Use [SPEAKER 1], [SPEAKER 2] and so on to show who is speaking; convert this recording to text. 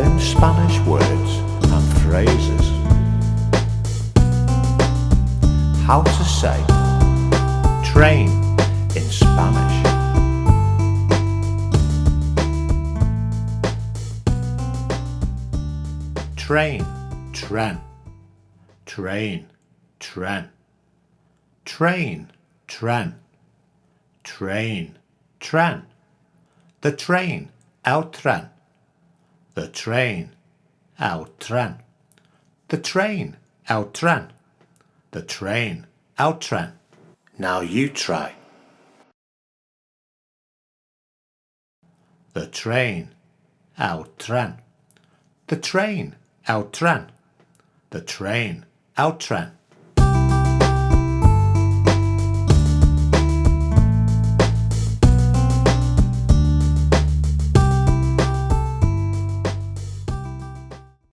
[SPEAKER 1] Learn Spanish words and phrases. How to say train in Spanish. Train, tren. Train, tren. Train, tren. Train, tren. The train, el tren. The train, el tren. The train, el tren. The train, el tren. Now you try. The train, el tren. The train, el tren. The train, el tren.